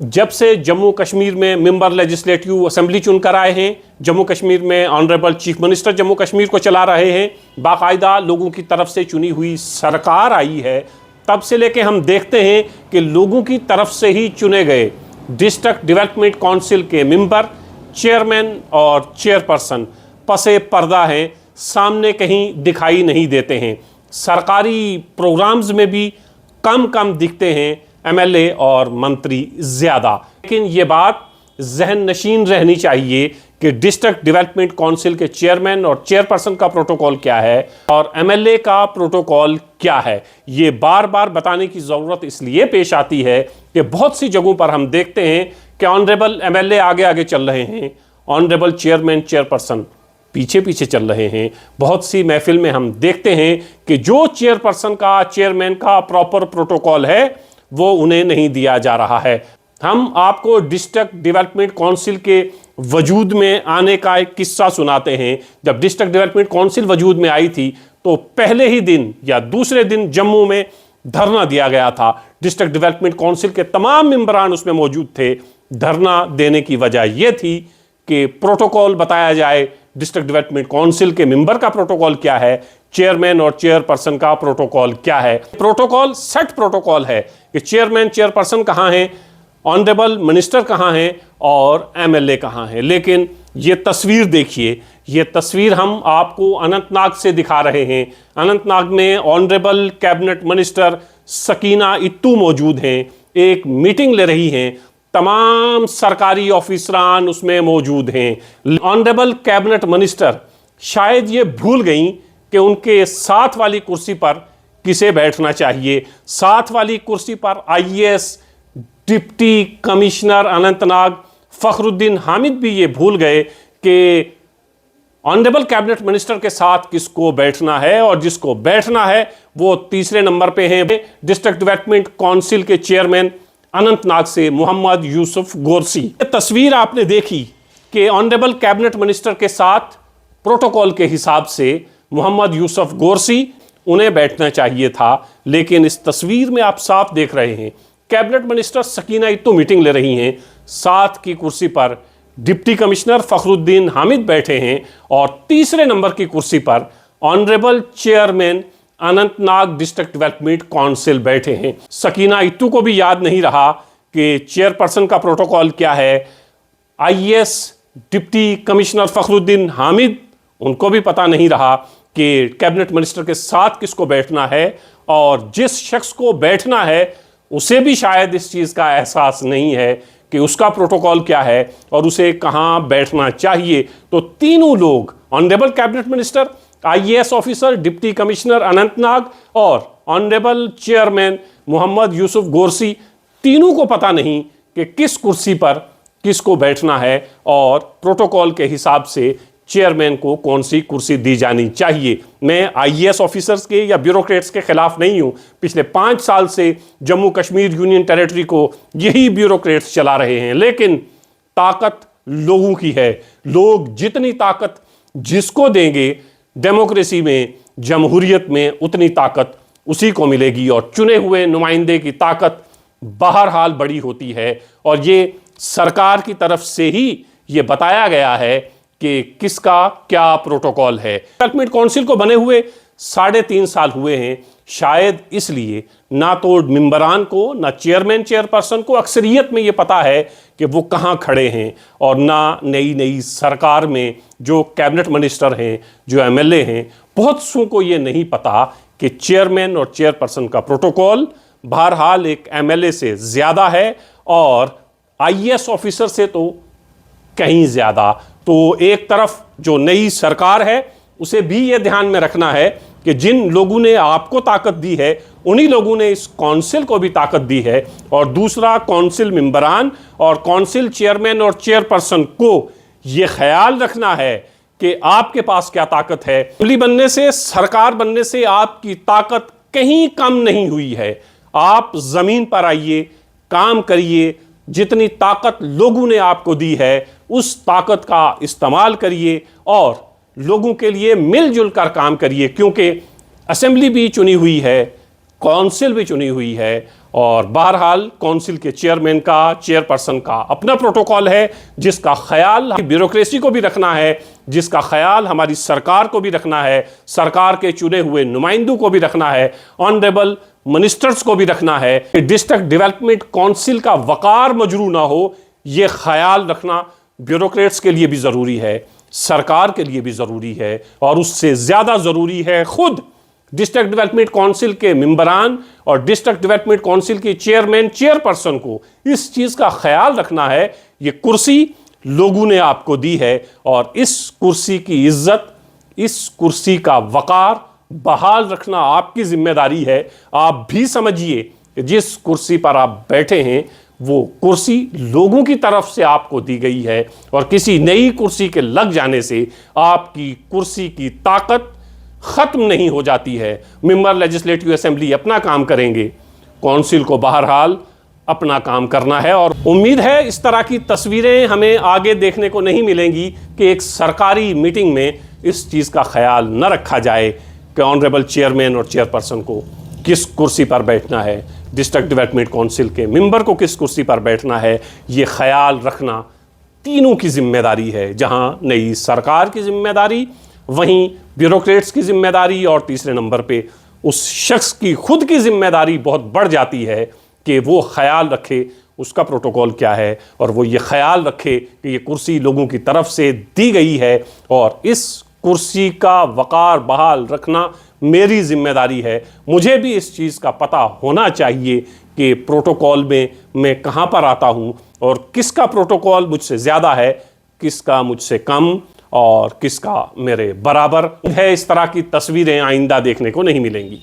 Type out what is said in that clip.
जब से जम्मू कश्मीर में मेंबर लेजिस्लेटिव असेंबली चुनकर आए हैं, जम्मू कश्मीर में honourable chief minister Jammu Kashmir को चला रहे हैं, बाकायदा लोगों की तरफ से चुनी हुई सरकार आई है, तब से लेके हम देखते हैं कि लोगों की तरफ से ही चुने गए डिस्ट्रिक्ट डेवलपमेंट काउंसिल के मेंबर, चेयरमैन और चेयरपर्सन पसे पर्दा हैं, सामने कहीं दिखाई नहीं देते हैं। सरकारी प्रोग्राम्स में भी कम दिखते हैं एमएलए और मंत्री ज़्यादा। लेकिन ये बात जहन नशीन रहनी चाहिए कि डिस्ट्रिक्ट डेवलपमेंट काउंसिल के चेयरमैन और चेयरपर्सन का प्रोटोकॉल क्या है और एमएलए का प्रोटोकॉल क्या है। ये बार बार बताने की ज़रूरत इसलिए पेश आती है कि बहुत सी जगहों पर हम देखते हैं कि ऑनरेबल एमएलए आगे आगे चल रहे हैं, ऑनरेबल चेयरमैन चेयरपर्सन पीछे पीछे चल रहे हैं। बहुत सी महफिल में हम देखते हैं कि जो चेयरपर्सन का, चेयरमैन का प्रॉपर प्रोटोकॉल है वो उन्हें नहीं दिया जा रहा है। हम आपको डिस्ट्रिक्ट डेवलपमेंट काउंसिल के वजूद में आने का एक किस्सा सुनाते हैं। जब डिस्ट्रिक्ट डेवलपमेंट काउंसिल वजूद में आई थी तो पहले ही दिन या दूसरे दिन जम्मू में धरना दिया गया था। डिस्ट्रिक्ट डेवलपमेंट काउंसिल के तमाम मेंबरान उसमें मौजूद थे। धरना देने की वजह यह थी कि प्रोटोकॉल बताया जाए, डिस्ट्रिक्ट डेवलपमेंट काउंसिल के मेंबर का प्रोटोकॉल क्या है, चेयरमैन और चेयरपर्सन का प्रोटोकॉल क्या है। प्रोटोकॉल सेट प्रोटोकॉल है कि चेयरमैन चेयरपर्सन कहाँ हैं, ऑनरेबल मिनिस्टर कहाँ हैं और एमएलए कहाँ हैं। लेकिन ये तस्वीर देखिए, ये तस्वीर हम आपको अनंतनाग से दिखा रहे हैं। अनंतनाग में ऑनरेबल कैबिनेट मिनिस्टर सकीना इत्तू मौजूद हैं, एक मीटिंग ले रही हैं, तमाम सरकारी ऑफिसरान उसमें मौजूद हैं। ऑनरेबल कैबिनेट मिनिस्टर शायद ये भूल गई कि उनके साथ वाली कुर्सी पर किसे बैठना चाहिए। साथ वाली कुर्सी पर IAS deputy commissioner Anantnag Fakhruddin Hamid भी ये भूल गए कि ऑनरेबल कैबिनेट मिनिस्टर के साथ किसको बैठना है, और जिसको बैठना है वो तीसरे नंबर पे हैं डिस्ट्रिक्ट डेवलपमेंट काउंसिल के चेयरमैन अनंतनाग से मोहम्मद यूसुफ गोरसी। तस्वीर आपने देखी कि ऑनरेबल कैबिनेट मिनिस्टर के साथ प्रोटोकॉल के हिसाब से मोहम्मद यूसुफ गोरसी उन्हें बैठना चाहिए था, लेकिन इस तस्वीर में आप साफ देख रहे हैं कैबिनेट मिनिस्टर सकीना इत्तू मीटिंग ले रही हैं, साथ की कुर्सी पर डिप्टी कमिश्नर फखरुद्दीन हामिद बैठे हैं और तीसरे नंबर की कुर्सी पर honourable chairman Anantnag district development council बैठे हैं। सकीना इत्तू को भी याद नहीं रहा कि चेयरपर्सन का प्रोटोकॉल क्या है। IAS deputy commissioner Fakhruddin Hamid, उनको भी पता नहीं रहा कि कैबिनेट मिनिस्टर के साथ किसको बैठना है, और जिस शख्स को बैठना है उसे भी शायद इस चीज़ का एहसास नहीं है कि उसका प्रोटोकॉल क्या है और उसे कहाँ बैठना चाहिए। तो तीनों लोग, honourable cabinet minister, IAS officer, deputy commissioner Anantnag और ऑनरेबल चेयरमैन मोहम्मद यूसुफ गोरसी, तीनों को पता नहीं कि किस कुर्सी पर किसको बैठना है और प्रोटोकॉल के हिसाब से चेयरमैन को कौन सी कुर्सी दी जानी चाहिए। मैं आईएएस ऑफिसर्स के या ब्यूरोक्रेट्स के खिलाफ नहीं हूं। पिछले 5 साल से जम्मू कश्मीर यूनियन टेरिटरी को यही ब्यूरोक्रेट्स चला रहे हैं, लेकिन ताकत लोगों की है। लोग जितनी ताकत जिसको देंगे डेमोक्रेसी में, जमहूरियत में, उतनी ताकत उसी को मिलेगी, और चुने हुए नुमाइंदे की ताकत बहरहाल बड़ी होती है। और ये सरकार की तरफ से ही ये बताया गया है कि किसका क्या प्रोटोकॉल है। डेवलपमेंट काउंसिल को बने हुए 3.5 साल हुए हैं, शायद इसलिए ना तो मेंबरान को, ना चेयरमैन चेयरपर्सन को अक्सरियत में ये पता है कि वो कहाँ खड़े हैं, और ना नई सरकार में जो कैबिनेट मिनिस्टर हैं, जो एमएलए हैं, बहुत सौ को ये नहीं पता कि चेयरमैन और चेयरपर्सन का प्रोटोकॉल बहरहाल एक एमएलए से ज़्यादा है और आईएएस ऑफिसर से तो कहीं ज़्यादा। तो एक तरफ जो नई सरकार है उसे भी ये ध्यान में रखना है कि जिन लोगों ने आपको ताकत दी है उन्हीं लोगों ने इस काउंसिल को भी ताकत दी है, और दूसरा काउंसिल मेंबरान और काउंसिल चेयरमैन और चेयरपर्सन को ये ख्याल रखना है कि आपके पास क्या ताकत है। असेंबली बनने से, सरकार बनने से आपकी ताकत कहीं कम नहीं हुई है। आप ज़मीन पर आइए, काम करिए, जितनी ताकत लोगों ने आपको दी है उस ताकत का इस्तेमाल करिए और लोगों के लिए मिलजुल कर काम करिए, क्योंकि असेंबली भी चुनी हुई है, काउंसिल भी चुनी हुई है और बहरहाल काउंसिल के चेयरमैन का, चेयरपर्सन का अपना प्रोटोकॉल है, जिसका ख्याल ब्यूरोक्रेसी को भी रखना है, जिसका ख्याल हमारी सरकार को भी रखना है, सरकार के चुने हुए नुमाइंदों को भी रखना है, ऑनरेबल मिनिस्टर्स को भी रखना है। डिस्ट्रिक्ट डेवलपमेंट काउंसिल का वकार मजरू ना हो, यह ख्याल रखना ब्यूरोक्रेट्स के लिए भी ज़रूरी है, सरकार के लिए भी ज़रूरी है, और उससे ज़्यादा ज़रूरी है खुद डिस्ट्रिक्ट डेवलपमेंट काउंसिल के मेंबरान और डिस्ट्रिक्ट डेवलपमेंट काउंसिल के चेयरमैन, चेयरपर्सन को इस चीज़ का ख्याल रखना है। ये कुर्सी लोगों ने आपको दी है और इस कुर्सी की इज्जत, इस कुर्सी का वकार बहाल रखना आपकी जिम्मेदारी है। आप भी समझिए कि जिस कुर्सी पर आप बैठे हैं वो कुर्सी लोगों की तरफ से आपको दी गई है, और किसी नई कुर्सी के लग जाने से आपकी कुर्सी की ताकत खत्म नहीं हो जाती है। मेंबर लेजिस्लेटिव असेंबली अपना काम करेंगे, काउंसिल को बहरहाल अपना काम करना है। और उम्मीद है इस तरह की तस्वीरें हमें आगे देखने को नहीं मिलेंगी कि एक सरकारी मीटिंग में इस चीज़ का ख्याल न रखा जाए कि ऑनरेबल चेयरमैन और चेयरपर्सन को किस कुर्सी पर बैठना है, डिस्ट्रिक्ट डेवलपमेंट काउंसिल के मेंबर को किस कुर्सी पर बैठना है। ये ख्याल रखना तीनों की जिम्मेदारी है, जहां नई सरकार की जिम्मेदारी, वहीं ब्यूरोक्रेट्स की जिम्मेदारी, और तीसरे नंबर पे उस शख्स की खुद की जिम्मेदारी बहुत बढ़ जाती है कि वो ख्याल रखे उसका प्रोटोकॉल क्या है, और वो ये ख्याल रखे कि ये कुर्सी लोगों की तरफ से दी गई है और इस कुर्सी का वकार बहाल रखना मेरी जिम्मेदारी है। मुझे भी इस चीज़ का पता होना चाहिए कि प्रोटोकॉल में मैं कहाँ पर आता हूँ और किसका प्रोटोकॉल मुझसे ज़्यादा है, किसका मुझसे कम, और किसका मेरे बराबर है। इस तरह की तस्वीरें आइंदा देखने को नहीं मिलेंगी।